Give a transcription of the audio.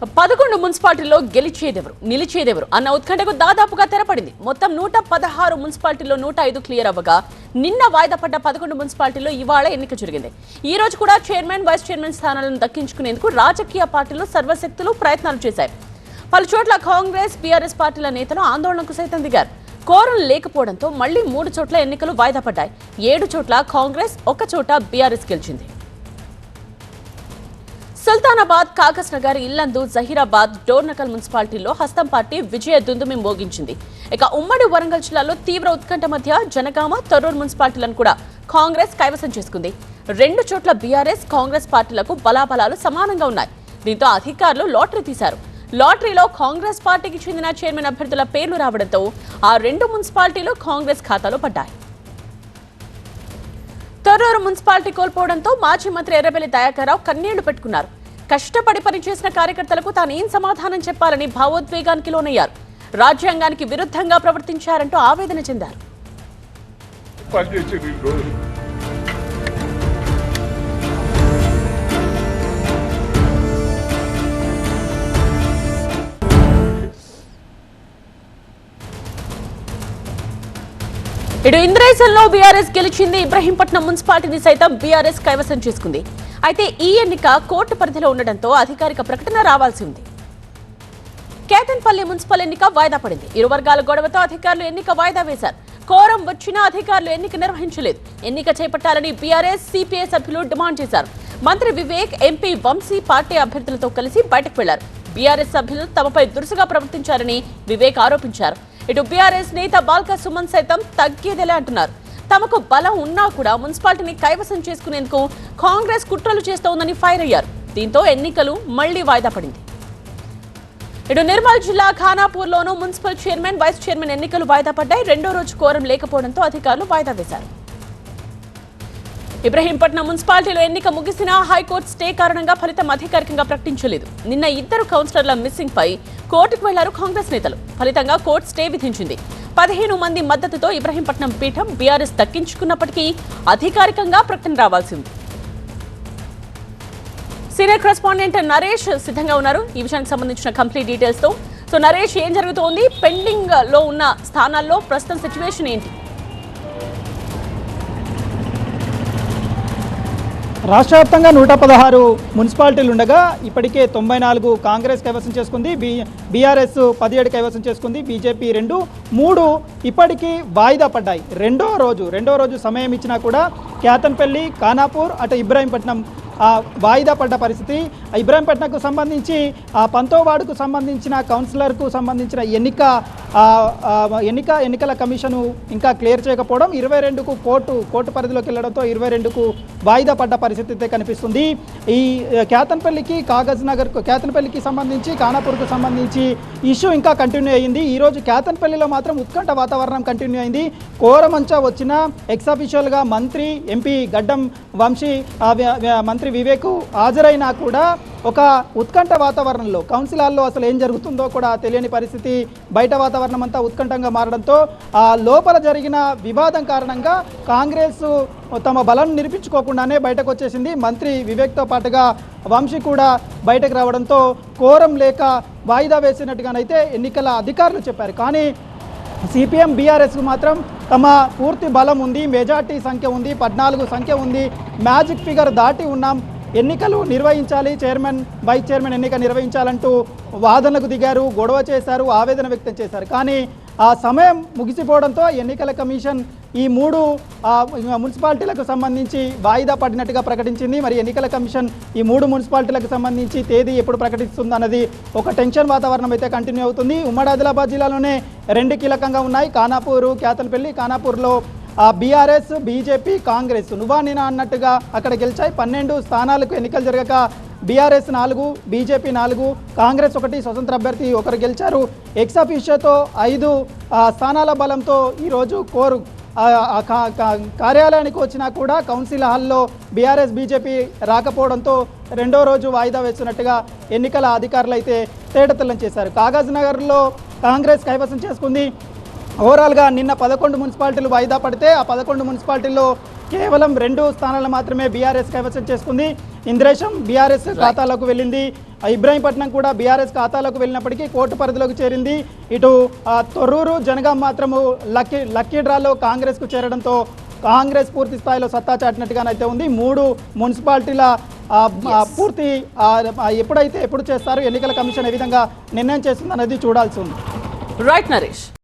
11 మున్సిపాలిటీల్లో గెలిచేదెవరు నిలిచేదెవరు అన్న ఉత్కంఠకు దాదాపుగా తెరపడింది. మొత్తం 116 మున్సిపాలిటీల్లో 105 క్లియర్ అవ్వగా నిన్న వాయిదా పడ్డ 11 మున్సిపాలిటీల్లో ఇవాళ ఎన్నిక జరిగింది. ఈ రోజు కూడా చైర్మన్ వైస్ చైర్మన్ స్థానాలను దక్కించుకునేందుకు రాజకీయ పార్టీలు సర్వశక్తులు ప్రయత్నాలు చేశాయి. పలు చోట్ల కాంగ్రెస్ బీఆర్ఎస్ పార్టీల నేతలు ఆందోళనకు సైతం దిగారు. కోరం లేకపోవడంతో మళ్లీ 3 చోట్ల ఎన్నికలు వాయిదా పడ్డాయి. 7 చోట్ల కాంగ్రెస్, 1 చోట బీఆర్ఎస్ గెలిచింది. సుల్తానాబాద్, కాగజ్ నగర్, ఇల్లందు, జహీరాబాద్, డోర్నకల్ మున్సిపాలిటీల్లో హస్తం పార్టీ విజయ దుందుమి మోగించింది. ఇక ఉమ్మడి వరంగల్ జిల్లాలో తీవ్ర ఉత్కంఠ మధ్య జనగామ, తొర్రూరు మున్సిపాలిటీలను కూడా కాంగ్రెస్ కైవసం చేసుకుంది. 2 చోట్ల బీఆర్ఎస్, కాంగ్రెస్ పార్టీలకు బలాబలాలు సమానంగా ఉన్నాయి. దీంతో అధికారులు లాటరీ తీశారు. లాటరీలో కాంగ్రెస్ పార్టీకి చెందిన చైర్మన్ అభ్యర్థుల పేర్లు రావడంతో ఆ 2 మున్సిపాలిటీలు కాంగ్రెస్ ఖాతాలో పడ్డాయి. తొర్రూరు మున్సిపాలిటీ కోల్పోవడంతో మాజీ మంత్రి ఎర్రబెల్లి దయాకర్రావు కన్నీళ్లు పెట్టుకున్నారు. కష్టపడి పనిచేసిన కార్యకర్తలకు తాను ఏం సమాధానం చెప్పాలని భావోద్వేగానికి లోనయ్యారు. రాజ్యాంగానికి విరుద్ధంగా ప్రవర్తించారంటూ ఆవేదన చెందారు. ఇటు ఇంద్రేశంలో బీఆర్ఎస్ గెలిచింది. ఇబ్రహీంపట్నం మున్సిపాలిటీని సైతం బీఆర్ఎస్ కైవసం చేసుకుంది. అయితే ఈ ఎన్నిక కోర్టు పరిధిలో ఉండడంతో అధికారిక ప్రకటన రావాల్సి ఉంది. కేతన్పల్లి మున్సిపల్ ఎన్నిక వాయిదా పడింది. ఇరు వర్గాల గొడవతో అధికారులు ఎన్నిక వాయిదా వేశారు. కోరం వచ్చినా అధికారులు ఎన్నిక నిర్వహించలేదు. ఎన్నిక చేపట్టాలని బీఆర్ఎస్, సిపిఐ సభ్యులు డిమాండ్ చేశారు. మంత్రి వివేక్, ఎంపీ వంశీ పార్టీ అభ్యర్థులతో కలిసి బయటకు వెళ్లారు. బీఆర్ఎస్ సభ్యులు తమపై దురుసుగా ప్రవర్తించారని వివేక్ ఆరోపించారు. ఇటు బీఆర్ఎస్ నేత బాల్క సుమన్ సైతం తగ్గేదేలే అంటున్నారు. తమకు బలం ఉన్నా కూడా మున్సిపాలిటీని కైవసం చేసుకునేందుకు కాంగ్రెస్ కుట్రలు చేస్తోందని ఫైర్ అయ్యారు. దీంతో ఎన్నికలు మళ్లీ వాయిదా పడింది. ఇటు నిర్మల్ జిల్లా ఖానాపూర్లోనూ మున్సిపల్ చైర్మన్, వైస్ చైర్మన్ ఎన్నికలు వాయిదా పడ్డాయి. 2వ రోజు కోరం లేకపోవడంతో అధికారులు వాయిదా వేశారు. ఇబ్రహీంపట్నం మున్సిపాలిటీలో ఎన్నిక ముగిసినా హైకోర్టు స్టే కారణంగా ఫలితం అధికారికంగా ప్రకటించలేదు. నిన్న 2 కౌన్సిలర్ల మిస్సింగ్ పై కోర్టుకు వెళ్లారు కాంగ్రెస్ నేతలు. ఫలితంగా కోర్టు స్టే విధించింది. 15 మంది మద్దతుతో ఇబ్రహీంపట్నం పీఠం బీఆర్ఎస్ దక్కించుకున్నప్పటికీ అధికారికంగా ప్రకటన రావాల్సి ఉంది. సీనియర్ కరెస్పాండెంట్ నరేష్ సిద్ధంగా ఉన్నారు ఈ విషయానికి సంబంధించిన కంప్లీట్ డీటెయిల్స్ తో. సో నరేష్, ఏం జరుగుతోంది? పెండింగ్ లో ఉన్న స్థానాల్లో ప్రస్తుతం సిచ్యువేషన్ ఏంటి? రాష్ట్ర వ్యాప్తంగా 116 మున్సిపాలిటీలు ఉండగా ఇప్పటికే 94 కాంగ్రెస్ కైవసం చేసుకుంది, బీఆర్ఎస్ 17 కైవసం చేసుకుంది, బీజేపీ 2, 3 ఇప్పటికీ వాయిదా పడ్డాయి. రెండో రోజు సమయం ఇచ్చినా కూడా కేతన్పల్లి, ఖానాపూర్, అటు ఇబ్రహీంపట్నం వాయిదా పడ్డ పరిస్థితి. ఇబ్రహీంపట్నంకు సంబంధించి 19వ వార్డుకు సంబంధించిన కౌన్సిలర్కు సంబంధించిన ఎన్నికల కమిషను ఇంకా క్లియర్ చేయకపోవడం, 22కు కోర్టు పరిధిలోకి వెళ్లడంతో 22కు వాయిదా పడ్డ పరిస్థితి అయితే కనిపిస్తుంది. ఈ కేతన్పల్లికి, కేతన్పల్లికి సంబంధించి, ఖానాపూర్కు సంబంధించి ఇష్యూ ఇంకా కంటిన్యూ అయ్యింది. ఈరోజు కేతన్పల్లిలో మాత్రం ఉత్కంఠ వాతావరణం కంటిన్యూ అయింది. కోరమంచా వచ్చిన ఎక్సాఫిషియల్గా మంత్రి, ఎంపీ గడ్డం వంశీ, మంత్రి వివేక్ హాజరైనా కూడా ఒక ఉత్కంఠ వాతావరణంలో కౌన్సిల్ హాల్లో అసలు ఏం జరుగుతుందో కూడా తెలియని పరిస్థితి. బయట వాతావరణం అంతా ఉత్కంఠంగా మారడంతో ఆ లోపల జరిగిన వివాదం కారణంగా కాంగ్రెస్ తమ బలం నిరూపించుకోకుండానే బయటకు వచ్చేసింది. మంత్రి వివేక్తో పాటుగా వంశీ కూడా బయటకు రావడంతో కోరం లేక వాయిదా వేసినట్టుగానైతే ఎన్నికల అధికారులు చెప్పారు. కానీ సిపిఎం, బీఆర్ఎస్కు మాత్రం తమ పూర్తి బలం ఉంది, మెజార్టీ సంఖ్య ఉంది, 14 సంఖ్య ఉంది, మ్యాజిక్ ఫిగర్ దాటి ఉన్నాం, ఎన్నికలు నిర్వహించాలి, చైర్మన్, వైస్ చైర్మన్ ఎన్నిక నిర్వహించాలంటూ వాదనకు దిగారు, గొడవ చేశారు, ఆవేదన వ్యక్తం చేశారు. కానీ ఆ సమయం ముగిసిపోవడంతో ఎన్నికల కమిషన్ ఈ 3 మున్సిపాలిటీలకు సంబంధించి వాయిదా పడినట్టుగా ప్రకటించింది. మరి ఎన్నికల కమిషన్ ఈ 3 మున్సిపాలిటీలకు సంబంధించి తేదీ ఎప్పుడు ప్రకటిస్తుందన్నది ఒక టెన్షన్ వాతావరణం అయితే కంటిన్యూ అవుతుంది. ఉమ్మడి ఆదిలాబాద్ జిల్లాలోనే 2 కీలకంగా ఉన్నాయి, ఖానాపూర్, కేతన్పల్లి. ఖానాపూర్లో బీఆర్ఎస్, బీజేపీ, కాంగ్రెస్ నువ్వా నేనా అన్నట్టుగా అక్కడ గెలిచాయి. 12 స్థానాలకు ఎన్నికలు జరగక బీఆర్ఎస్ 4, బీజేపీ 4, కాంగ్రెస్ 1, స్వతంత్ర అభ్యర్థి 1 గెలిచారు. ఎక్సాఫిషియోతో 5 స్థానాల బలంతో ఈరోజు కోరు కార్యాలయానికి వచ్చినా కూడా కౌన్సిల్ హాల్లో బీఆర్ఎస్, బీజేపీ రాకపోవడంతో 2వ రోజు వాయిదా వేస్తున్నట్టుగా ఎన్నికల అధికారులు అయితే తేటతెల్లం చేశారు. కాగజ్ నగర్లో కాంగ్రెస్ కైవసం చేసుకుంది. ఓవరాల్గా నిన్న 11 మున్సిపాలిటీలు వాయిదా పడితే ఆ 11 మున్సిపాలిటీల్లో కేవలం 2 స్థానాలు మాత్రమే బీఆర్ఎస్ కైవసం చేసుకుంది. ఇంద్రేశం బీఆర్ఎస్ ఖాతాలోకి వెళ్ళింది. ఇబ్రాహీంపట్నం కూడా బీఆర్ఎస్ ఖాతాలోకి వెళ్ళినప్పటికీ కోర్టు పరిధిలోకి చేరింది. ఇటు తొర్రూరు జనగాం మాత్రము లక్కీ డ్రాలో కాంగ్రెస్కు చేరడంతో కాంగ్రెస్ పూర్తి స్థాయిలో సత్తా చాటినట్టుగానైతే ఉంది. 3 మున్సిపాలిటీల పూర్తి ఎప్పుడు చేస్తారు, ఎన్నికల కమిషన్ ఏ విధంగా నిర్ణయం చేస్తుంది అనేది చూడాల్సి ఉంది. రైట్ నరేష్.